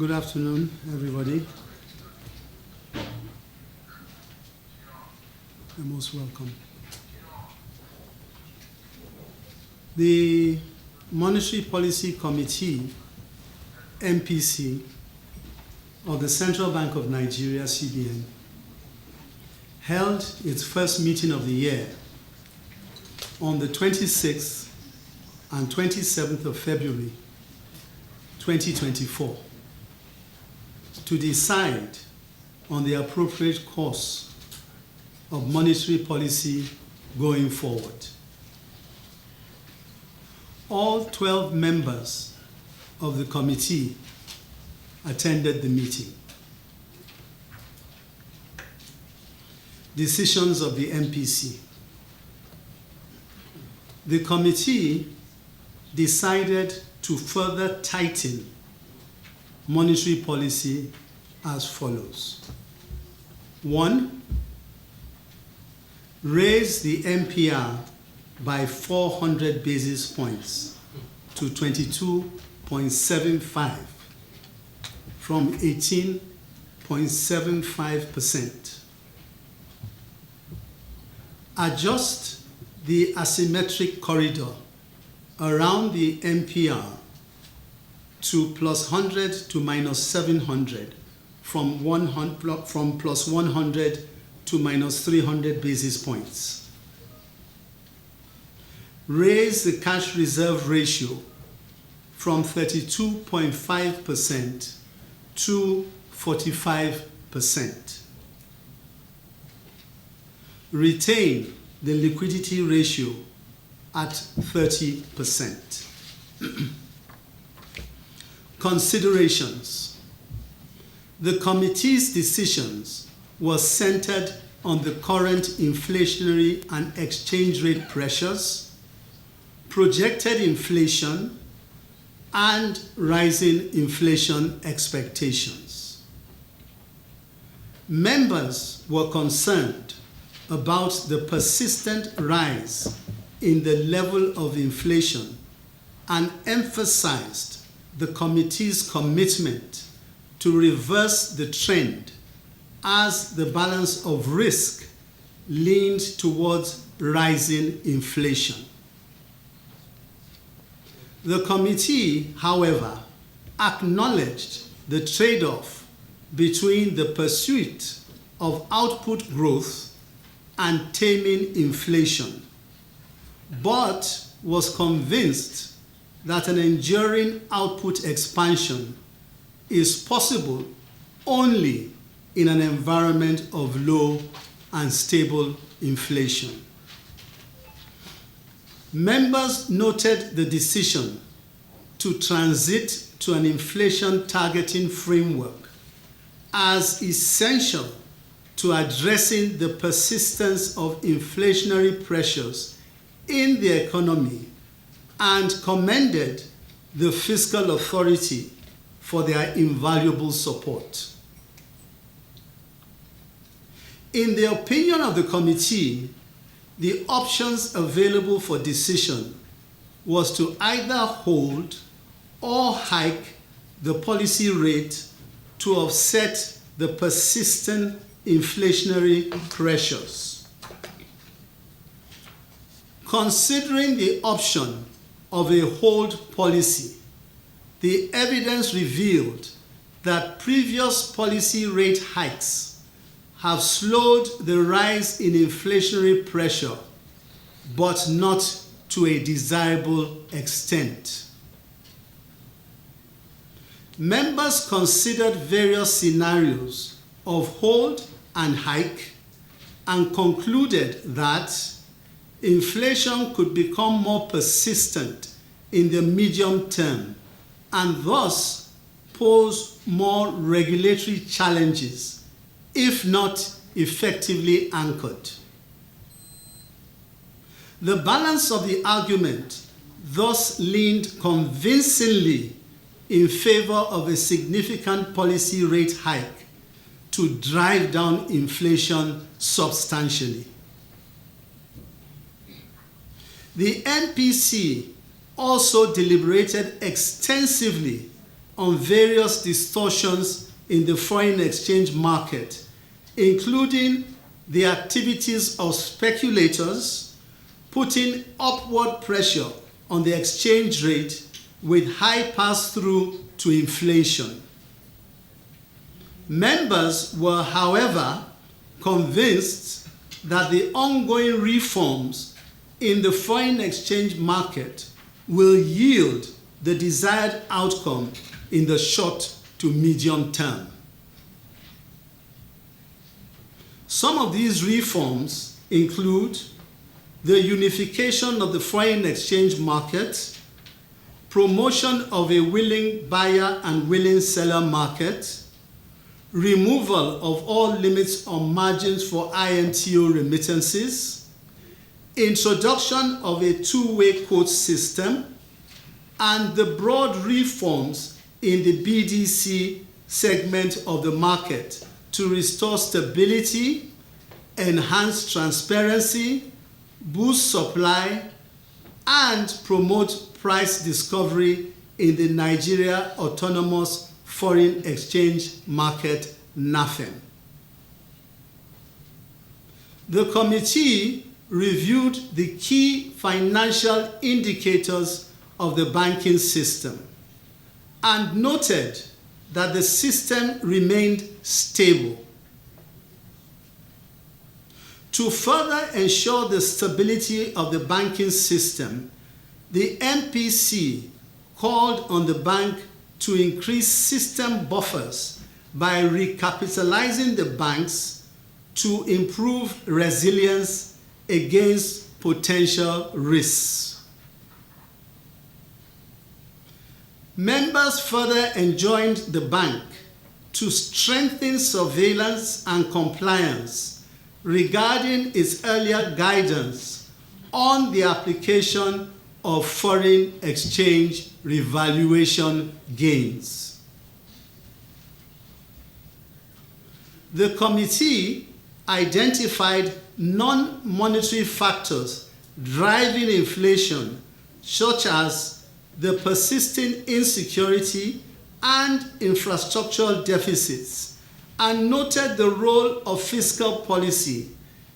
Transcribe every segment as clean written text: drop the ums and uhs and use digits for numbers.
Good afternoon, everybody. You're most welcome. The Monetary Policy Committee, MPC, of the Central Bank of Nigeria, CBN, held its first meeting of the year on the 26th and 27th of February, 2024, to decide on the appropriate course of monetary policy going forward. All 12 members of the committee attended the meeting. Decisions of the MPC. The committee decided to further tighten monetary policy as follows. 1, raise the MPR by 400 basis points to 22.75 from 18.75%. Adjust the asymmetric corridor around the MPR to plus 100 to minus 700 from plus 100 to minus 300 basis points. Raise the cash reserve ratio from 32.5% to 45%. Retain the liquidity ratio at 30%. Considerations. The committee's decisions were centered on the current inflationary and exchange rate pressures, projected inflation, and rising inflation expectations. Members were concerned about the persistent rise in the level of inflation and emphasized the committee's commitment to reverse the trend as the balance of risk leaned towards rising inflation. The committee, however, acknowledged the trade-off between the pursuit of output growth and taming inflation, but was convinced that an enduring output expansion is possible only in an environment of low and stable inflation. Members noted the decision to transit to an inflation targeting framework as essential to addressing the persistence of inflationary pressures in the economy and commended the fiscal authority for their invaluable support. In the opinion of the committee, the options available for decision was to either hold or hike the policy rate to offset the persistent inflationary pressures. Considering the option of a hold policy, the evidence revealed that previous policy rate hikes have slowed the rise in inflationary pressure, but not to a desirable extent. Members considered various scenarios of hold and hike and concluded that inflation could become more persistent in the medium term and thus pose more regulatory challenges if not effectively anchored. The balance of the argument thus leaned convincingly in favor of a significant policy rate hike to drive down inflation substantially. The MPC also deliberated extensively on various distortions in the foreign exchange market, including the activities of speculators, putting upward pressure on the exchange rate with high pass-through to inflation. Members were, however, convinced that the ongoing reforms in the foreign exchange market will yield the desired outcome in the short to medium term. Some of these reforms include the unification of the foreign exchange market, promotion of a willing buyer and willing seller market, removal of all limits on margins for IMTO remittances, introduction of a two-way quote system, and the broad reforms in the BDC segment of the market to restore stability, enhance transparency, boost supply, and promote price discovery in the Nigeria Autonomous Foreign Exchange Market, NAFEM. The committee reviewed the key financial indicators of the banking system and noted that the system remained stable. To further ensure the stability of the banking system, the MPC called on the bank to increase system buffers by recapitalizing the banks to improve resilience against potential risks. Members further enjoined the bank to strengthen surveillance and compliance regarding its earlier guidance on the application of foreign exchange revaluation gains. The committee identified non-monetary factors driving inflation, such as the persisting insecurity and infrastructural deficits, and noted the role of fiscal policy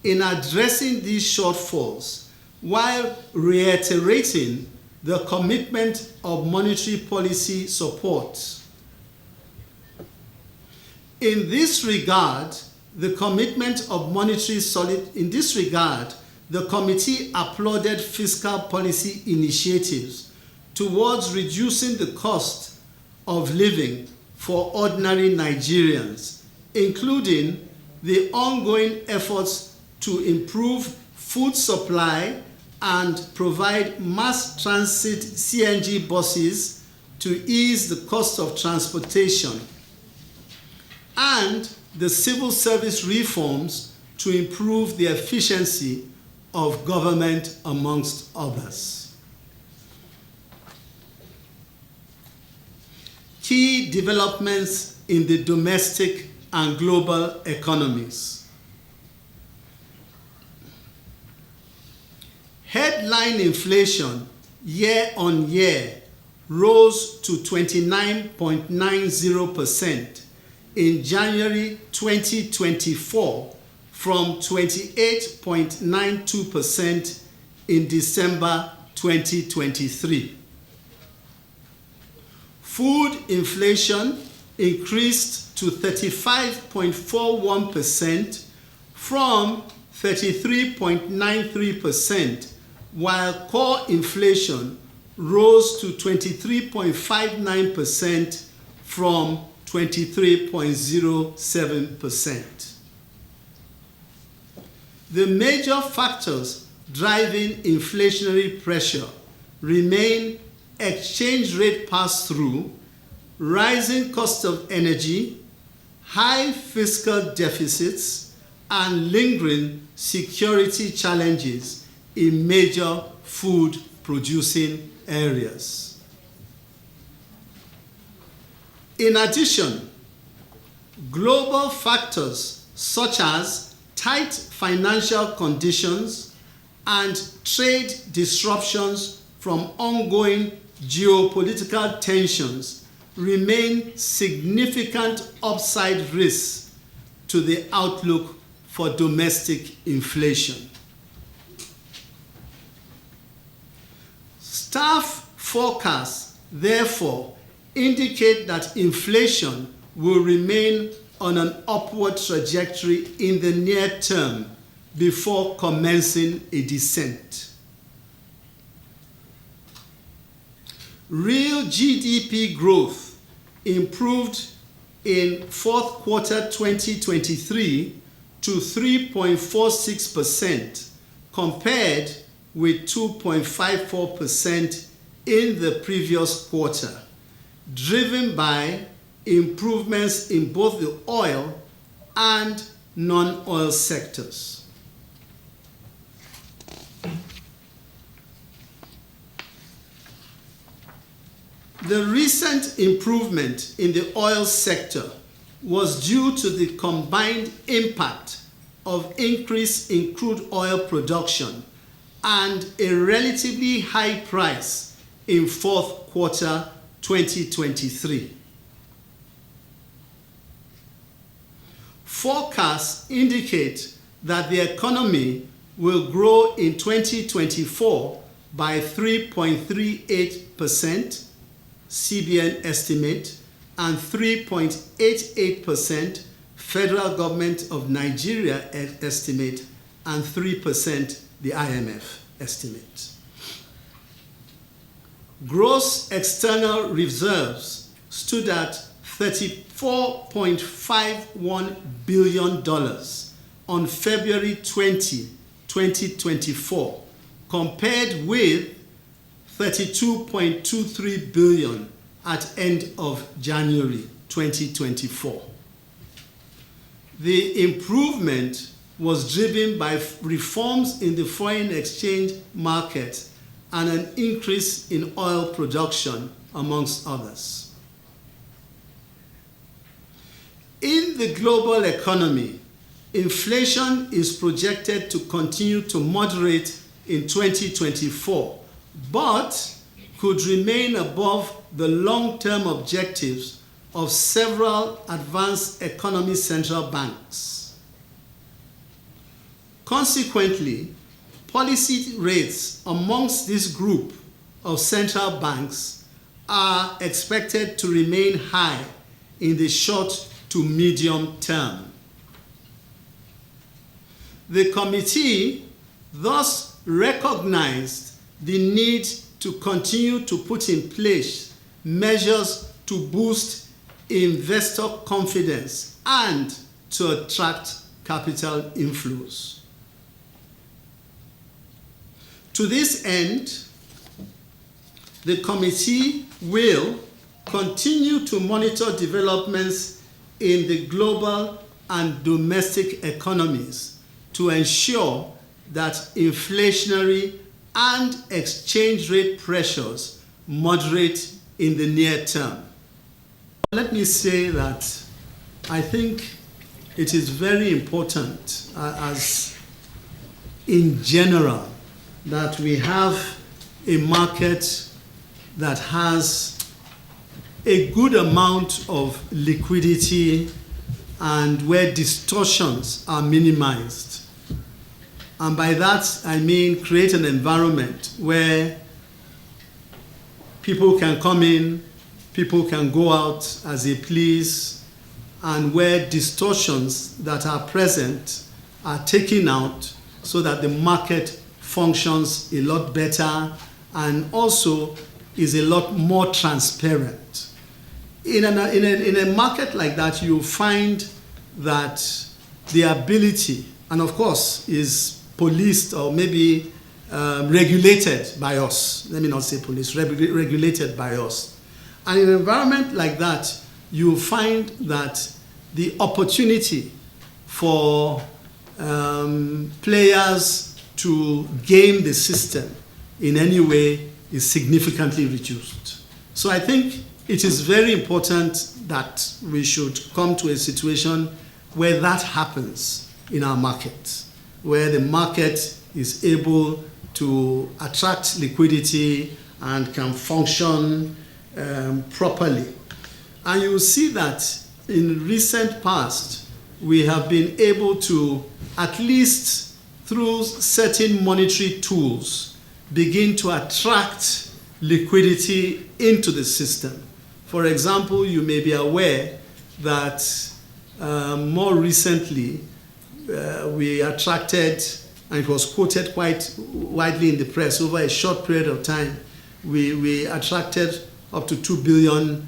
in addressing these shortfalls, while reiterating the commitment of monetary policy support. In this regard, the committee applauded fiscal policy initiatives towards reducing the cost of living for ordinary Nigerians, including the ongoing efforts to improve food supply and provide mass transit CNG buses to ease the cost of transportation, and the civil service reforms to improve the efficiency of government, amongst others. Key developments in the domestic and global economies. Headline inflation year-on-year rose to 29.90% in January 2024 from 28.92% in December 2023. Food inflation increased to 35.41% from 33.93%, while core inflation rose to 23.59% from 23.07%. The major factors driving inflationary pressure remain exchange rate pass-through, rising cost of energy, high fiscal deficits, and lingering security challenges in major food-producing areas. In addition, global factors such as tight financial conditions and trade disruptions from ongoing geopolitical tensions remain significant upside risks to the outlook for domestic inflation. Staff forecasts, therefore, indicate that inflation will remain on an upward trajectory in the near term before commencing a descent. Real GDP growth improved in fourth quarter 2023 to 3.46% compared with 2.54% in the previous quarter, driven by improvements in both the oil and non-oil sectors. The recent improvement in the oil sector was due to the combined impact of increase in crude oil production and a relatively high price in fourth quarter 2023. Forecasts indicate that the economy will grow in 2024 by 3.38%, CBN estimate, and 3.88% Federal Government of Nigeria estimate, and 3% the IMF estimate. Gross external reserves stood at $34.51 billion on February 20, 2024, compared with $32.23 billion at end of January 2024. The improvement was driven by reforms in the foreign exchange market and an increase in oil production, amongst others. In the global economy, inflation is projected to continue to moderate in 2024, but could remain above the long-term objectives of several advanced economy central banks. Consequently, policy rates amongst this group of central banks are expected to remain high in the short to medium term. The committee thus recognized the need to continue to put in place measures to boost investor confidence and to attract capital inflows. To this end, the committee will continue to monitor developments in the global and domestic economies to ensure that inflationary and exchange rate pressures moderate in the near term. Let me say that I think it is very important, as in general, that we have a market that has a good amount of liquidity and where distortions are minimized. And by that, I mean create an environment where people can come in, people can go out as they please, and where distortions that are present are taken out so that the market functions a lot better and also is a lot more transparent. In a market like that, you'll find that the ability, and of course, is policed or maybe regulated by us. Let me not say police, regulated by us. And in an environment like that, you'll find that the opportunity for players to game the system in any way is significantly reduced. So I think it is very important that we should come to a situation where that happens in our market, where the market is able to attract liquidity and can function properly. And you will see that in recent past, we have been able to, at least through certain monetary tools, begin to attract liquidity into the system. For example, you may be aware that more recently, we attracted, and it was quoted quite widely in the press over a short period of time, we attracted up to $2 billion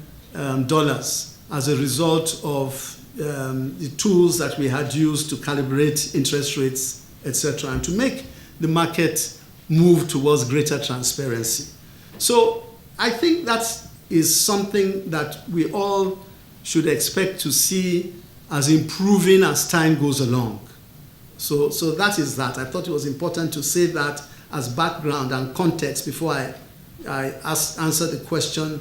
as a result of the tools that we had used to calibrate interest rates, etc., and to make the market move towards greater transparency. So I think that is something that we all should expect to see as improving as time goes along. So that is that. I thought it was important to say that as background and context before I answer the question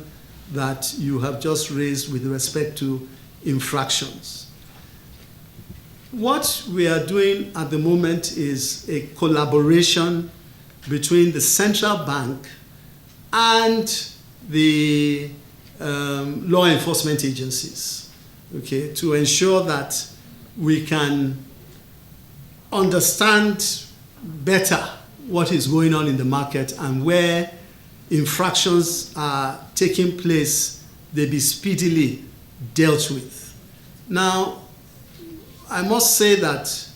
that you have just raised with respect to infractions. What we are doing at the moment is a collaboration between the central bank and the law enforcement agencies, okay, to ensure that we can understand better what is going on in the market and where infractions are taking place, they be speedily dealt with. Now, I must say that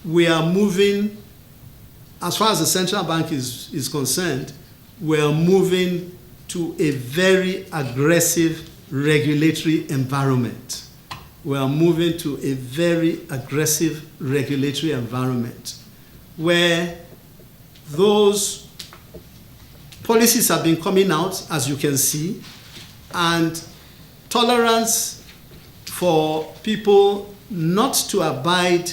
we are moving, as far as the central bank is concerned, we are moving to a very aggressive regulatory environment. We are moving to a very aggressive regulatory environment where those policies have been coming out, as you can see, and tolerance for people not to abide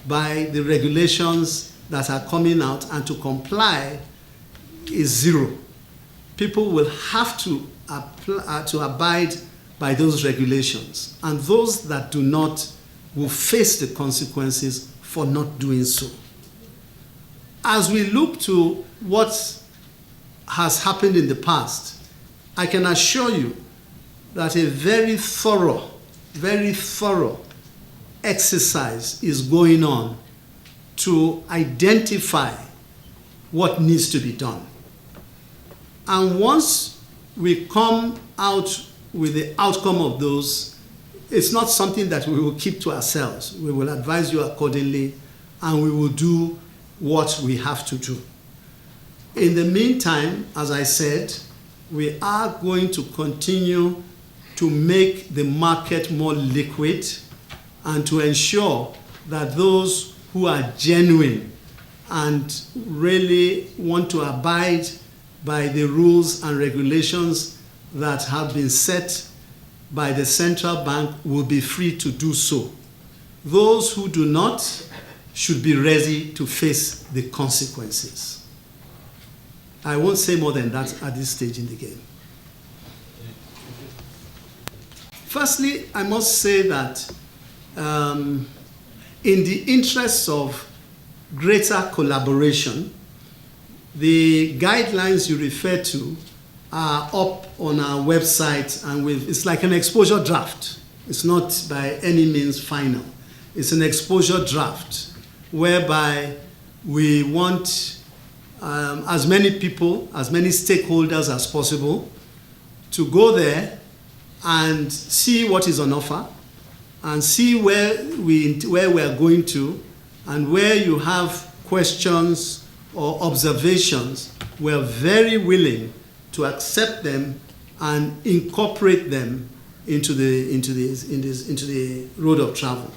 by the regulations that are coming out and to comply is zero. People will have to abide by those regulations, and those that do not will face the consequences for not doing so. As we look to what has happened in the past, I can assure you that a very thorough exercise is going on to identify what needs to be done. And once we come out with the outcome of those, it's not something that we will keep to ourselves. We will advise you accordingly, and we will do what we have to do. In the meantime, as I said, we are going to continue to make the market more liquid and to ensure that those who are genuine and really want to abide by the rules and regulations that have been set by the central bank will be free to do so. Those who do not should be ready to face the consequences. I won't say more than that at this stage in the game. Firstly, I must say that in the interests of greater collaboration, the guidelines you refer to are up on our website, and it's like an exposure draft. It's not by any means final. It's an exposure draft whereby we want as many people, as many stakeholders as possible to go there and see what is on offer and see where we are going to, and where you have questions or observations, we are very willing to accept them and incorporate them into the road of travel.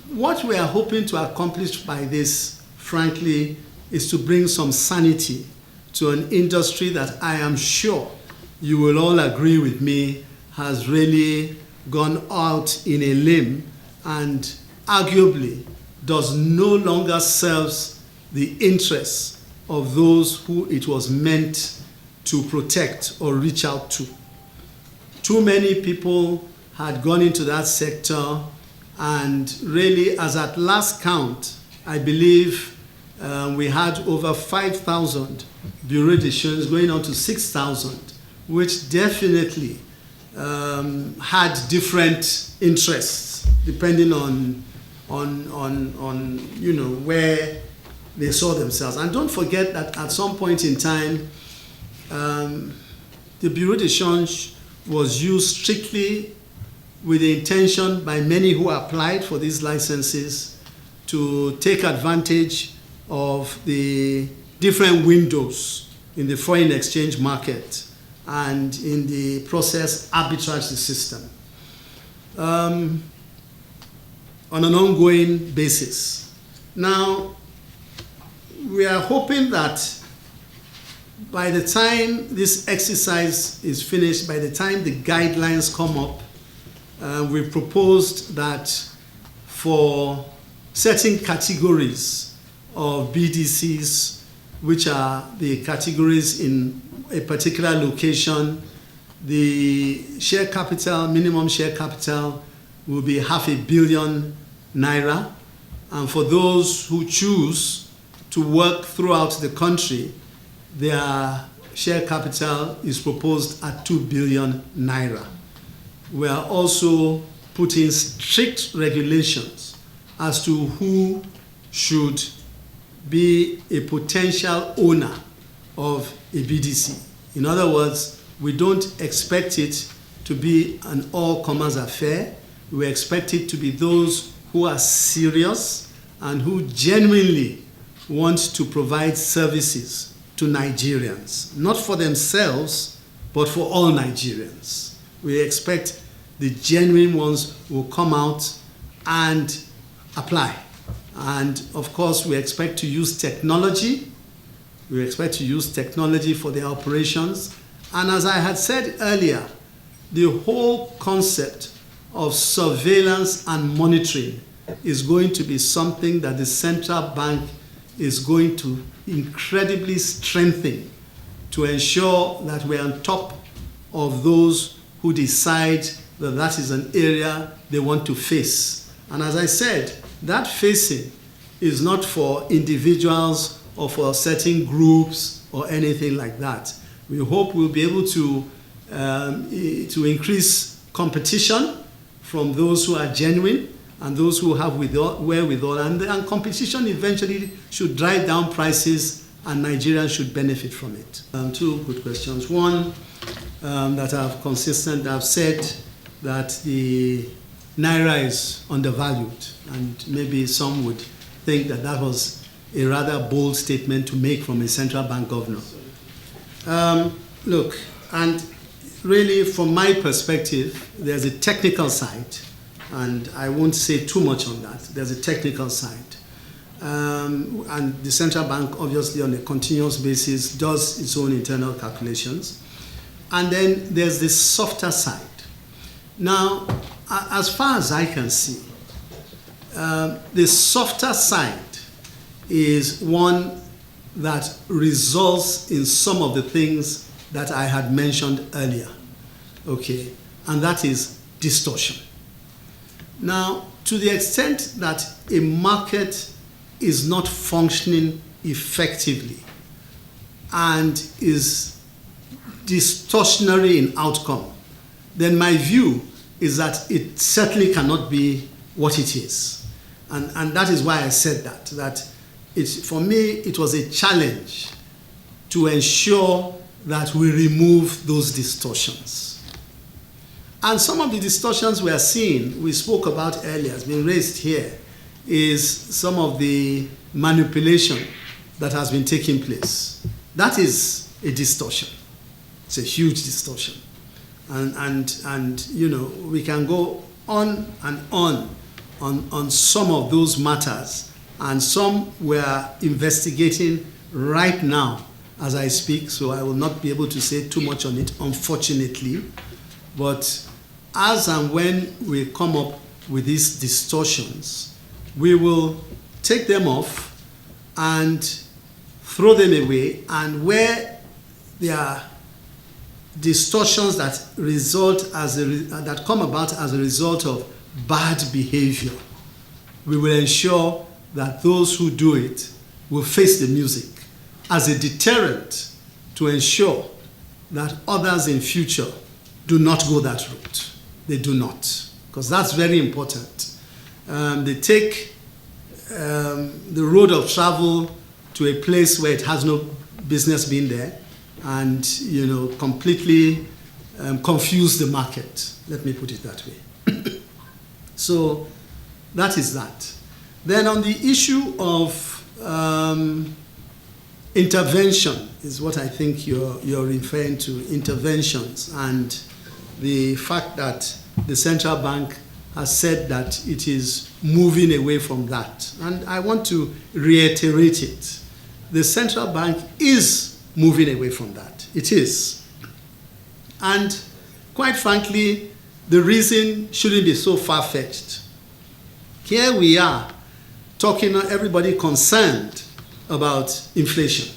What we are hoping to accomplish by this, frankly, is to bring some sanity to an industry that I am sure you will all agree with me has really gone out in a limb and arguably does no longer serve the interests of those who it was meant to protect or reach out to. Too many people had gone into that sector, and really, as at last count, I believe we had over 5,000 bureau de change going on to 6,000, which definitely had different interests depending on you know, where they saw themselves. And don't forget that at some point in time, the Bureau de Change was used strictly with the intention by many who applied for these licenses to take advantage of the different windows in the foreign exchange market and in the process arbitrage the system on an ongoing basis. Now, we are hoping that by the time this exercise is finished, by the time the guidelines come up, we proposed that for certain categories of BDCs, which are the categories in a particular location, the share capital, minimum share capital, will be $500 million Naira. And for those who choose to work throughout the country, their share capital is proposed at 2 billion Naira. We are also putting strict regulations as to who should be a potential owner of a BDC. In other words, we don't expect it to be an all-comers affair. We expect it to be those who are serious and who genuinely want to provide services to Nigerians, not for themselves, but for all Nigerians. We expect the genuine ones will come out and apply. And of course, we expect to use technology. We expect to use technology for their operations. And as I had said earlier, the whole concept of surveillance and monitoring is going to be something that the central bank is going to incredibly strengthen to ensure that we're on top of those who decide that that is an area they want to face. And as I said, that facing is not for individuals or for certain groups or anything like that. We hope we'll be able to increase competition from those who are genuine and those who have wherewithal, and competition eventually should drive down prices and Nigerians should benefit from it. Two good questions. One, that I've said that the Naira is undervalued, and maybe some would think that that was a rather bold statement to make from a central bank governor. Look, and really from my perspective, there's a technical side, and I won't say too much on that. There's a technical side. And the central bank, obviously, on a continuous basis, does its own internal calculations. And then there's the softer side. Now, as far as I can see, the softer side is one that results in some of the things that I had mentioned earlier, okay, and that is distortion. Now, to the extent that a market is not functioning effectively and is distortionary in outcome, then my view is that it certainly cannot be what it is. And that is why I said that for me, it was a challenge to ensure that we remove those distortions. And some of the distortions we are seeing, we spoke about earlier, has been raised here, is some of the manipulation that has been taking place. That is a distortion. It's a huge distortion. And you know, we can go on and on some of those matters, and some we are investigating right now as I speak, so I will not be able to say too much on it, unfortunately. But as and when we come up with these distortions, we will take them off and throw them away, and where there are distortions that that come about as a result of bad behavior, we will ensure that those who do it will face the music as a deterrent to ensure that others in future do not go that route. They do not, because that's very important. They take the road of travel to a place where it has no business being there, and completely confuse the market. Let me put it that way. So that is that. Then on the issue of intervention is what I think you're referring to, interventions, and the fact that the central bank has said that it is moving away from that. And I want to reiterate it. The central bank is moving away from that. It is. And quite frankly, the reason shouldn't be so far-fetched. Here we are talking, everybody concerned about inflation.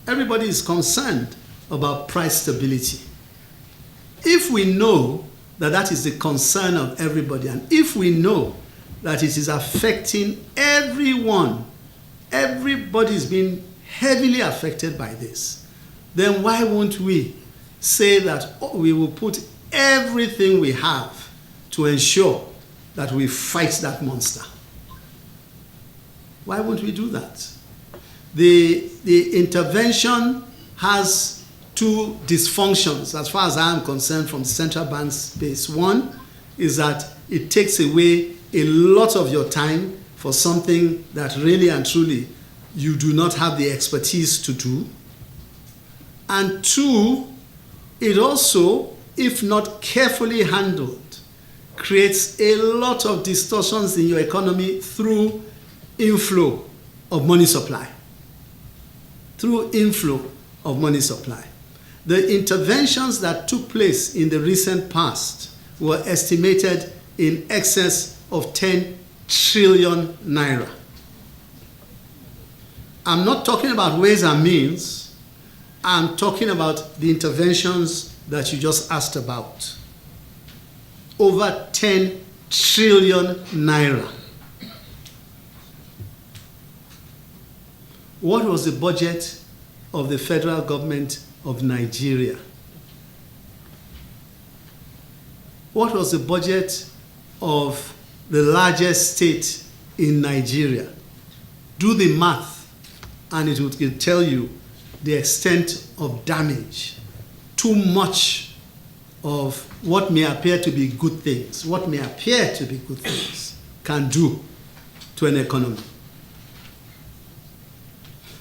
Everybody is concerned about price stability. If we know that that is the concern of everybody, and if we know that it is affecting everyone, everybody is being heavily affected by this, then why won't we say that we will put everything we have to ensure that we fight that monster? Why won't we do that? The intervention has two dysfunctions as far as I am concerned from the central bank's space. One is that it takes away a lot of your time for something that really and truly you do not have the expertise to do. And two, it also, if not carefully handled, creates a lot of distortions in your economy through inflow of money supply. Through inflow of money supply. The interventions that took place in the recent past were estimated in excess of 10 trillion naira. I'm not talking about ways and means. I'm talking about the interventions that you just asked about. Over 10 trillion naira. What was the budget of the federal government of Nigeria? What was the budget of the largest state in Nigeria? Do the math, and it will tell you the extent of damage. Too much of what may appear to be good things, can do to an economy.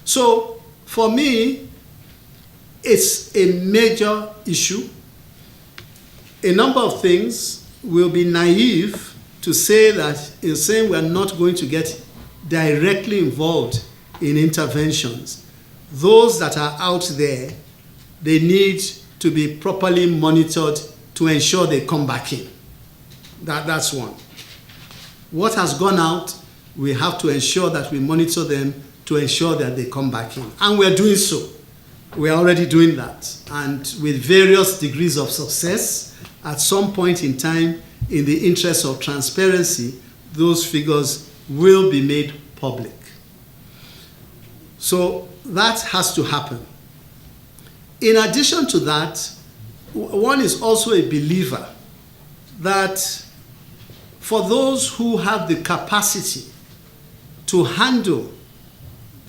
So, for me, it's a major issue. A number of things will be naive to say that in saying we're not going to get directly involved in interventions. Those that are out there, they need to be properly monitored to ensure they come back in. That's one. What has gone out, we have to ensure that we monitor them to ensure that they come back in. And we're doing so. We're already doing that. And with various degrees of success, at some point in time, in the interest of transparency, those figures will be made public. So that has to happen. In addition to that, one is also a believer that for those who have the capacity to handle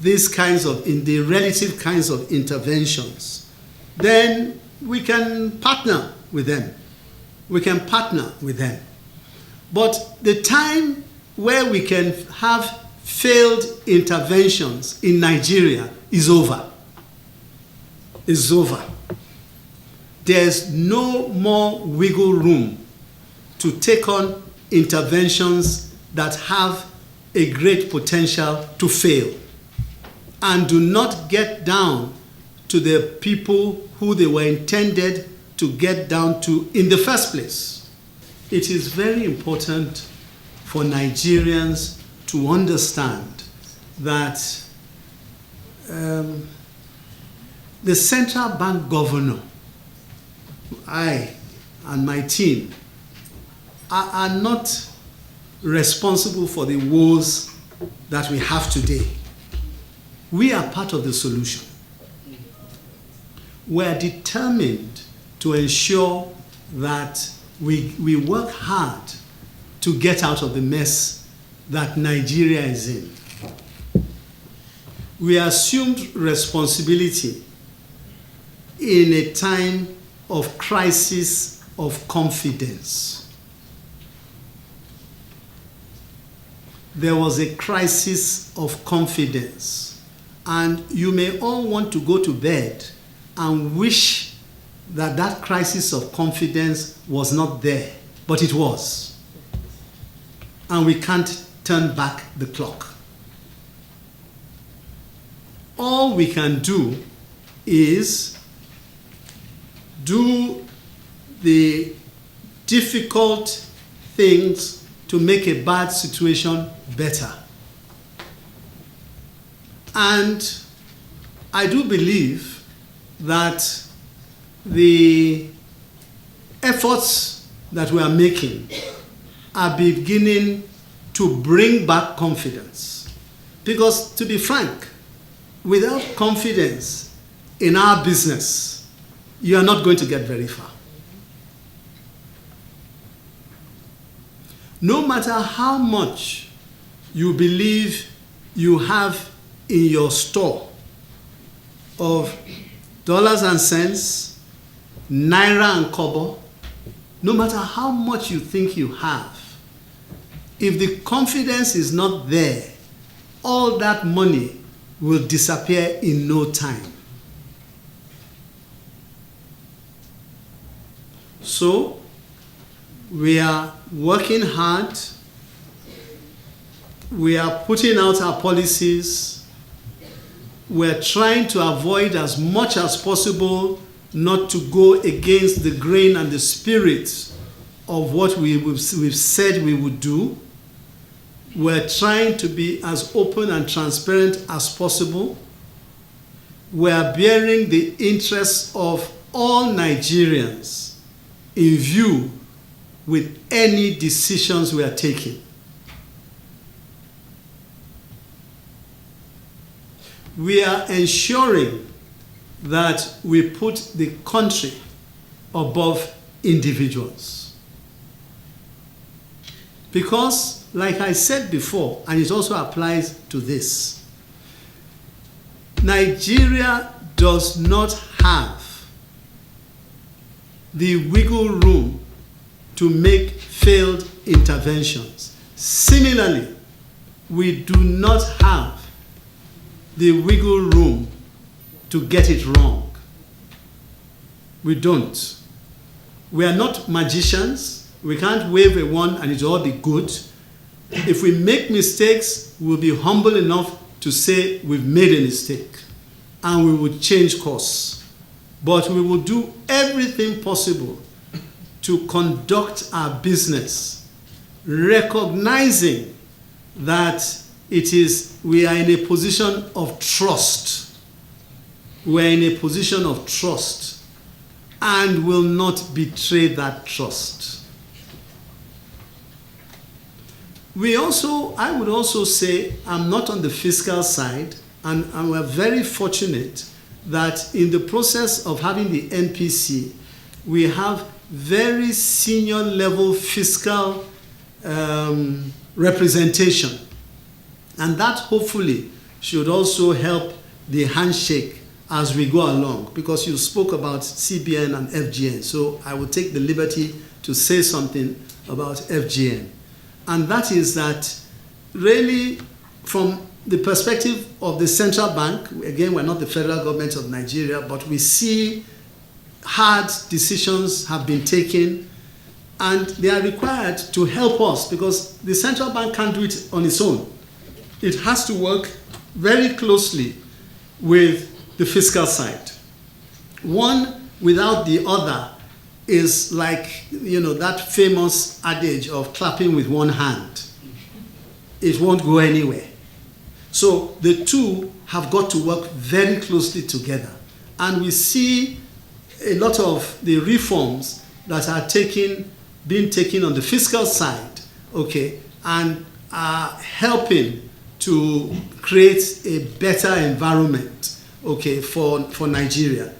these kinds of, in the relative kinds of interventions, then we can partner with them. But the time where we can have failed interventions in Nigeria is over. There's no more wiggle room to take on interventions that have a great potential to fail and do not get down to the people who they were intended to get down to in the first place. It is very important for Nigerians to understand that the central bank governor, I and my team, are not responsible for the woes that we have today. We are part of the solution. We are determined to ensure that we work hard to get out of the mess that Nigeria is in. We assumed responsibility in a time of crisis of confidence. There was a crisis of confidence, and you may all want to go to bed and wish that that crisis of confidence was not there, but it was. And we can't turn back the clock. All we can do is do the difficult things to make a bad situation better. And I do believe that the efforts that we are making are beginning to bring back confidence. Because, to be frank, without confidence in our business, you are not going to get very far. No matter how much you believe you have in your store of dollars and cents, naira and kobo, no matter how much you think you have, if the confidence is not there, all that money will disappear in no time. So, we are working hard. We are putting out our policies. We're trying to avoid as much as possible not to go against the grain and the spirit of what we've said we would do. We're trying to be as open and transparent as possible. We're bearing the interests of all Nigerians in view with any decisions we are taking. We are ensuring that we put the country above individuals. Because, like I said before, and it also applies to this, Nigeria does not have the wiggle room to make failed interventions. Similarly, we do not have the wiggle room to get it wrong. We don't. We are not magicians. We can't wave a wand and it will all be good. If we make mistakes, we'll be humble enough to say we've made a mistake and we will change course. But we will do everything possible to conduct our business, recognizing that we are in a position of trust. We are in a position of trust and will not betray that trust. I would also say, I'm not on the fiscal side, and we're very fortunate that in the process of having the MPC, we have very senior level fiscal representation. And that hopefully should also help the handshake as we go along, because you spoke about CBN and FGN. So I will take the liberty to say something about FGN. And that is that really from the perspective of the central bank, again, we're not the federal government of Nigeria, but we see hard decisions have been taken and they are required to help us because the central bank can't do it on its own. It has to work very closely with the fiscal side. One without the other is like, that famous adage of clapping with one hand. It won't go anywhere. So the two have got to work very closely together. And we see a lot of the reforms that are being taken on the fiscal side, and are helping to create a better environment, for Nigeria.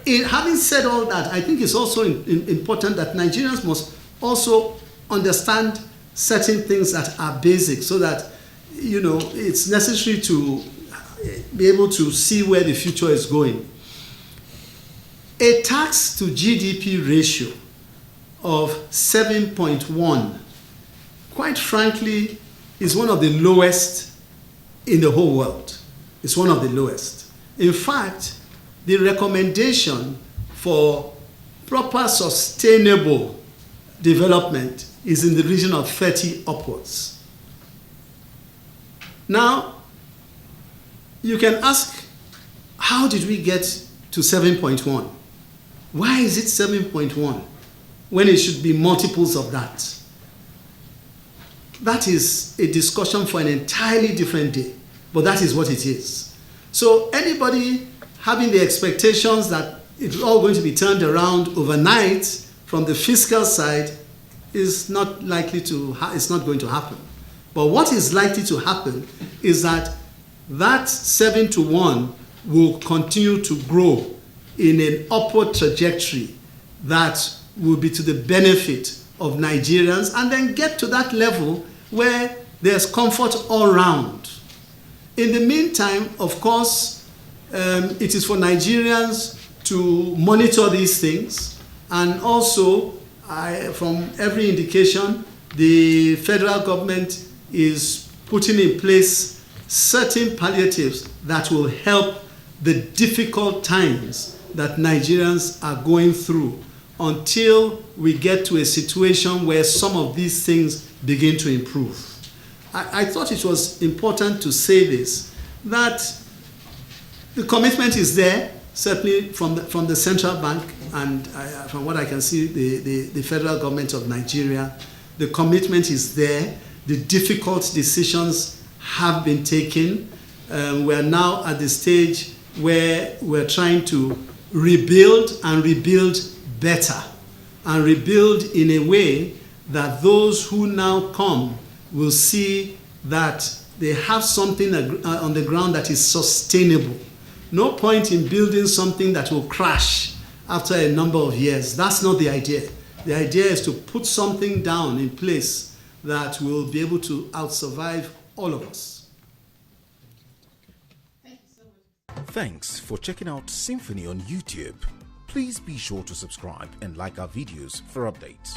having said all that, I think it's also important that Nigerians must also understand certain things that are basic, so that, you know, it's necessary to be able to see where the future is going. A tax to GDP ratio of 7.1, quite frankly, is one of the lowest in the whole world. It's one of the lowest. In fact, the recommendation for proper sustainable development is in the region of 30 upwards. Now, you can ask, how did we get to 7.1? Why is it 7.1 when it should be multiples of that? That is a discussion for an entirely different day, but that is what it is. So anybody having the expectations that it's all going to be turned around overnight from the fiscal side is not likely to, it's not going to happen. But what is likely to happen is that 7 to 1 will continue to grow in an upward trajectory that will be to the benefit of Nigerians, and then get to that level where there's comfort all round. In the meantime, of course, it is for Nigerians to monitor these things, and also, from every indication, the federal government is putting in place certain palliatives that will help the difficult times that Nigerians are going through until we get to a situation where some of these things begin to improve. I thought it was important to say this, that the commitment is there, certainly from the central bank, and from what I can see, the federal government of Nigeria. The commitment is there. The difficult decisions have been taken. We're now at the stage where we're trying to rebuild, and rebuild better, and rebuild in a way that those who now come will see that they have something on the ground that is sustainable. No point in building something that will crash after a number of years. That's not the idea. The idea is to put something down in place that will be able to outsurvive all of us. Thanks for checking out SYMFONI on YouTube. Please be sure to subscribe and like our videos for updates.